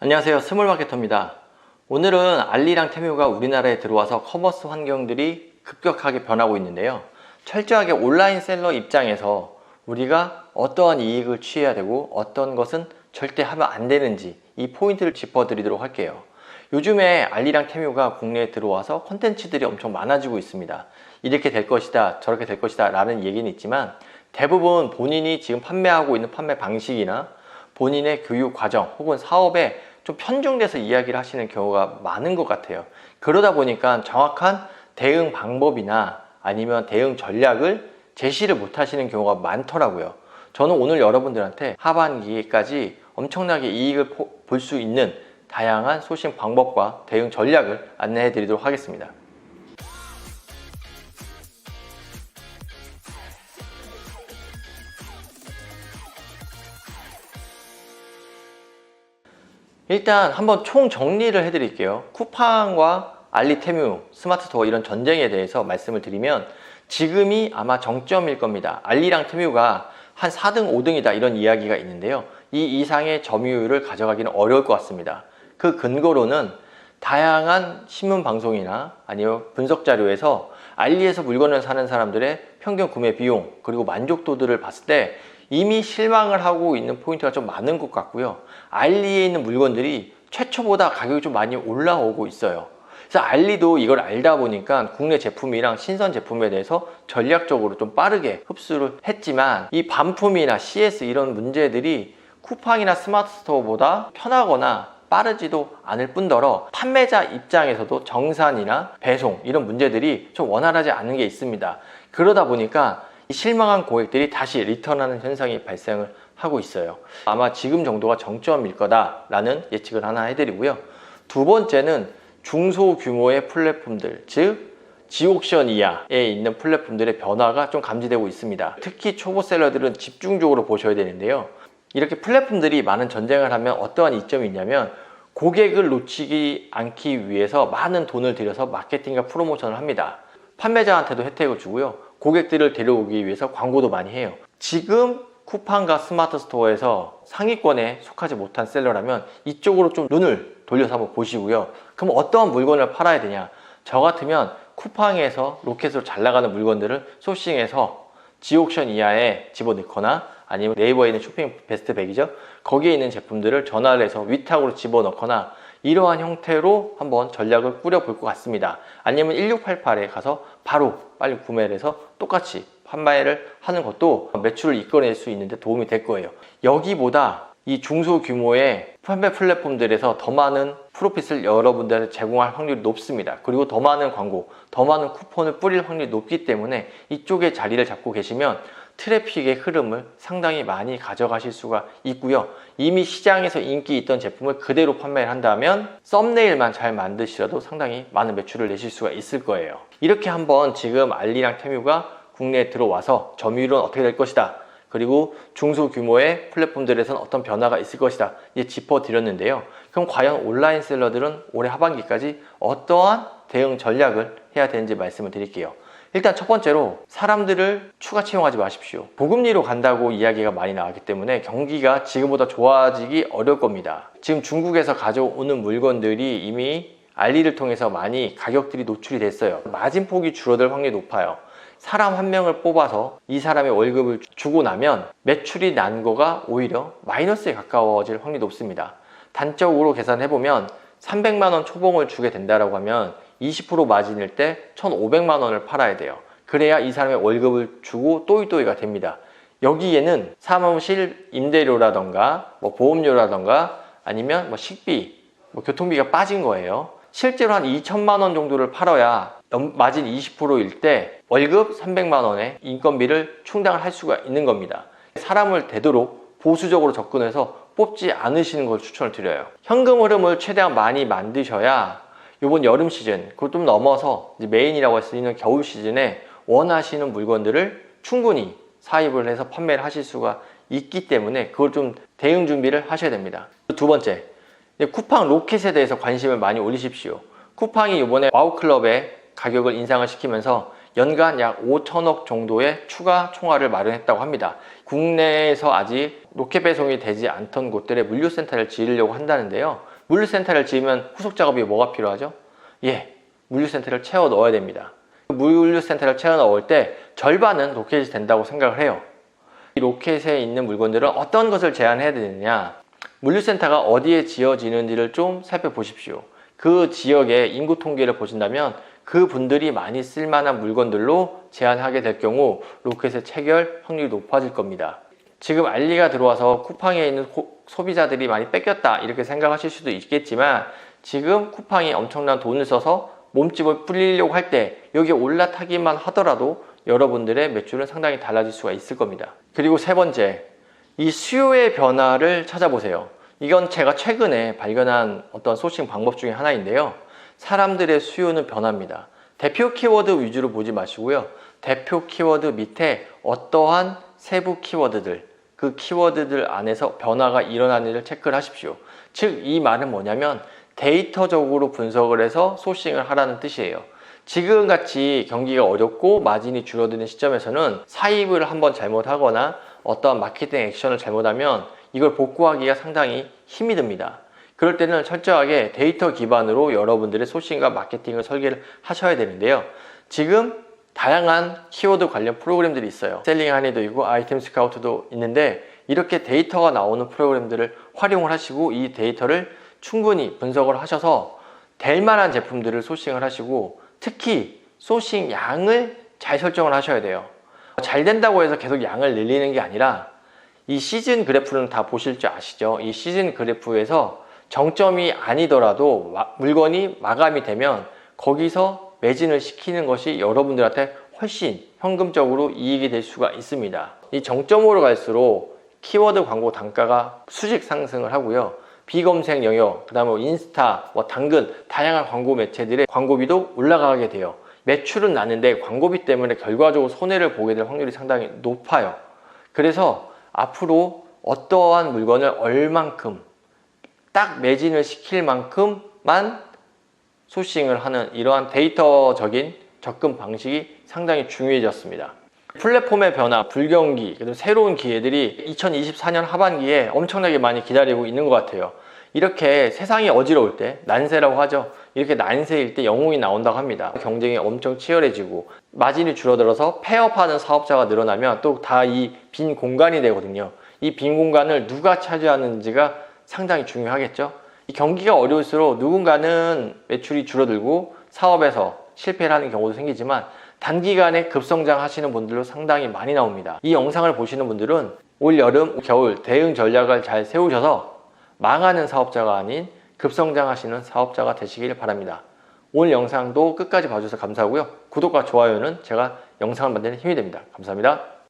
안녕하세요, 스몰마케터입니다. 오늘은 알리랑 테뮤가 우리나라에 들어와서 커머스 환경들이 급격하게 변하고 있는데요. 철저하게 온라인 셀러 입장에서 우리가 어떠한 이익을 취해야 되고 어떤 것은 절대 하면 안 되는지 이 포인트를 짚어드리도록 할게요. 요즘에 알리랑 테뮤가 국내에 들어와서 콘텐츠들이 엄청 많아지고 있습니다. 이렇게 될 것이다, 저렇게 될 것이다 라는 얘기는 있지만 대부분 본인이 지금 판매하고 있는 판매 방식이나 본인의 교육 과정 혹은 사업에 좀 편중돼서 이야기를 하시는 경우가 많은 것 같아요. 그러다 보니까 정확한 대응 방법이나 아니면 대응 전략을 제시를 못 하시는 경우가 많더라고요. 저는 오늘 여러분들한테 하반기까지 엄청나게 이익을 볼 수 있는 다양한 소싱 방법과 대응 전략을 안내해 드리도록 하겠습니다. 일단 한번 총 정리를 해드릴게요. 쿠팡과 알리테뮤, 스마트스토어 이런 전쟁에 대해서 말씀을 드리면 지금이 아마 정점일 겁니다. 알리랑 테뮤가 한 4등, 5등이다 이런 이야기가 있는데요. 이 이상의 점유율을 가져가기는 어려울 것 같습니다. 그 근거로는 다양한 신문 방송이나 아니면 분석 자료에서 알리에서 물건을 사는 사람들의 평균 구매 비용 그리고 만족도들을 봤을 때 이미 실망을 하고 있는 포인트가 좀 많은 것 같고요. 알리에 있는 물건들이 최초보다 가격이 좀 많이 올라오고 있어요. 그래서 알리도 이걸 알다 보니까 국내 제품이랑 신선 제품에 대해서 전략적으로 좀 빠르게 흡수를 했지만 이 반품이나 CS 이런 문제들이 쿠팡이나 스마트스토어보다 편하거나 빠르지도 않을 뿐더러 판매자 입장에서도 정산이나 배송 이런 문제들이 좀 원활하지 않은 게 있습니다. 그러다 보니까 실망한 고객들이 다시 리턴하는 현상이 발생을 하고 있어요. 아마 지금 정도가 정점일 거다라는 예측을 하나 해드리고요. 두 번째는 중소규모의 플랫폼들, 즉 지옥션 이하에 있는 플랫폼들의 변화가 좀 감지되고 있습니다. 특히 초보 셀러들은 집중적으로 보셔야 되는데요. 이렇게 플랫폼들이 많은 전쟁을 하면 어떠한 이점이 있냐면 고객을 놓치지 않기 위해서 많은 돈을 들여서 마케팅과 프로모션을 합니다. 판매자한테도 혜택을 주고요. 고객들을 데려오기 위해서 광고도 많이 해요. 지금 쿠팡과 스마트스토어에서 상위권에 속하지 못한 셀러라면 이쪽으로 좀 눈을 돌려서 한번 보시고요. 그럼 어떠한 물건을 팔아야 되냐? 저 같으면 쿠팡에서 로켓으로 잘 나가는 물건들을 소싱해서 지옥션 이하에 집어넣거나 아니면 네이버에 있는 쇼핑 베스트 100이죠. 거기에 있는 제품들을 전화를 해서 위탁으로 집어넣거나 이러한 형태로 한번 전략을 꾸려볼 것 같습니다. 아니면 1688에 가서 바로 빨리 구매를 해서 똑같이 판매를 하는 것도 매출을 이끌어낼 수 있는데 도움이 될 거예요. 여기보다 이 중소규모의 판매 플랫폼들에서 더 많은 프로핏을 여러분들한테 제공할 확률이 높습니다. 그리고 더 많은 광고, 더 많은 쿠폰을 뿌릴 확률이 높기 때문에 이쪽에 자리를 잡고 계시면 트래픽의 흐름을 상당히 많이 가져가실 수가 있고요. 이미 시장에서 인기 있던 제품을 그대로 판매를 한다면 썸네일만 잘 만드시라도 상당히 많은 매출을 내실 수가 있을 거예요. 이렇게 한번 지금 알리랑 테뮤가 국내에 들어와서 점유율은 어떻게 될 것이다, 그리고 중소규모의 플랫폼들에서는 어떤 변화가 있을 것이다 이제 짚어드렸는데요. 그럼 과연 온라인 셀러들은 올해 하반기까지 어떠한 대응 전략을 해야 되는지 말씀을 드릴게요. 일단 첫 번째로 사람들을 추가 채용하지 마십시오. 보금리로 간다고 이야기가 많이 나왔기 때문에 경기가 지금보다 좋아지기 어려울 겁니다. 지금 중국에서 가져오는 물건들이 이미 알리를 통해서 많이 가격들이 노출이 됐어요. 마진폭이 줄어들 확률이 높아요. 사람 한 명을 뽑아서 이 사람의 월급을 주고 나면 매출이 난 거가 오히려 마이너스에 가까워질 확률이 높습니다. 단적으로 계산해보면 300만 원 초봉을 주게 된다고 하면 20% 마진일 때 1,500만 원을 팔아야 돼요. 그래야 이 사람의 월급을 주고 또이또이가 됩니다. 여기에는 사무실 임대료라던가 보험료라던가 아니면 식비, 교통비가 빠진 거예요. 실제로 한 2천만 원 정도를 팔아야 마진 20%일 때 월급 300만 원의 인건비를 충당을 할 수가 있는 겁니다. 사람을 되도록 보수적으로 접근해서 뽑지 않으시는 걸 추천을 드려요. 현금 흐름을 최대한 많이 만드셔야 이번 여름 시즌, 그걸 좀 넘어서 이제 메인이라고 할 수 있는 겨울 시즌에 원하시는 물건들을 충분히 사입을 해서 판매를 하실 수가 있기 때문에 그걸 좀 대응 준비를 하셔야 됩니다. 두 번째, 쿠팡 로켓에 대해서 관심을 많이 올리십시오. 쿠팡이 이번에 와우클럽에 가격을 인상을 시키면서 연간 약 5천억 정도의 추가 총알을 마련했다고 합니다. 국내에서 아직 로켓 배송이 되지 않던 곳들에 물류센터를 지으려고 한다는데요. 물류센터를 지으면 후속 작업이 뭐가 필요하죠? 예, 물류센터를 채워 넣어야 됩니다. 물류센터를 채워 넣을 때 절반은 로켓이 된다고 생각을 해요. 이 로켓에 있는 물건들은 어떤 것을 제한해야 되느냐, 물류센터가 어디에 지어지는지를 좀 살펴보십시오. 그 지역의 인구 통계를 보신다면 그 분들이 많이 쓸만한 물건들로 제한하게 될 경우 로켓의 체결 확률이 높아질 겁니다. 지금 알리가 들어와서 쿠팡에 있는 소비자들이 많이 뺏겼다 이렇게 생각하실 수도 있겠지만, 지금 쿠팡이 엄청난 돈을 써서 몸집을 불리려고 할 때 여기에 올라타기만 하더라도 여러분들의 매출은 상당히 달라질 수가 있을 겁니다. 그리고 세 번째, 이 수요의 변화를 찾아보세요. 이건 제가 최근에 발견한 어떤 소싱 방법 중에 하나인데요. 사람들의 수요는 변합니다. 대표 키워드 위주로 보지 마시고요. 대표 키워드 밑에 어떠한 세부 키워드들, 그 키워드들 안에서 변화가 일어나는지를 체크를 하십시오. 즉, 이 말은 뭐냐면 데이터적으로 분석을 해서 소싱을 하라는 뜻이에요. 지금같이 경기가 어렵고 마진이 줄어드는 시점에서는 사입을 한번 잘못하거나 어떠한 마케팅 액션을 잘못하면 이걸 복구하기가 상당히 힘이 듭니다. 그럴 때는 철저하게 데이터 기반으로 여러분들의 소싱과 마케팅을 설계를 하셔야 되는데요. 지금 다양한 키워드 관련 프로그램들이 있어요. 셀링 하니도 있고 아이템 스카우트도 있는데, 이렇게 데이터가 나오는 프로그램들을 활용을 하시고 이 데이터를 충분히 분석을 하셔서 될 만한 제품들을 소싱을 하시고, 특히 소싱 양을 잘 설정을 하셔야 돼요. 잘 된다고 해서 계속 양을 늘리는 게 아니라, 이 시즌 그래프는 다 보실 줄 아시죠? 이 시즌 그래프에서 정점이 아니더라도 물건이 마감이 되면 거기서 매진을 시키는 것이 여러분들한테 훨씬 현금적으로 이익이 될 수가 있습니다. 이 정점으로 갈수록 키워드 광고 단가가 수직 상승을 하고요. 비검색 영역, 그 다음에 인스타, 당근, 다양한 광고 매체들의 광고비도 올라가게 돼요. 매출은 나는데 광고비 때문에 결과적으로 손해를 보게 될 확률이 상당히 높아요. 그래서 앞으로 어떠한 물건을 얼만큼 딱 매진을 시킬 만큼만 소싱을 하는 이러한 데이터적인 접근 방식이 상당히 중요해졌습니다. 플랫폼의 변화, 불경기, 그리고 새로운 기회들이 2024년 하반기에 엄청나게 많이 기다리고 있는 것 같아요. 이렇게 세상이 어지러울 때, 난세라고 하죠. 이렇게 난세일 때 영웅이 나온다고 합니다. 경쟁이 엄청 치열해지고 마진이 줄어들어서 폐업하는 사업자가 늘어나면 또 다 이 빈 공간이 되거든요. 이 빈 공간을 누가 차지하는지가 상당히 중요하겠죠. 이 경기가 어려울수록 누군가는 매출이 줄어들고 사업에서 실패를 하는 경우도 생기지만, 단기간에 급성장 하시는 분들도 상당히 많이 나옵니다. 이 영상을 보시는 분들은 올 여름, 겨울 대응 전략을 잘 세우셔서 망하는 사업자가 아닌 급성장 하시는 사업자가 되시길 바랍니다. 오늘 영상도 끝까지 봐주셔서 감사하고요. 구독과 좋아요는 제가 영상을 만드는 힘이 됩니다. 감사합니다.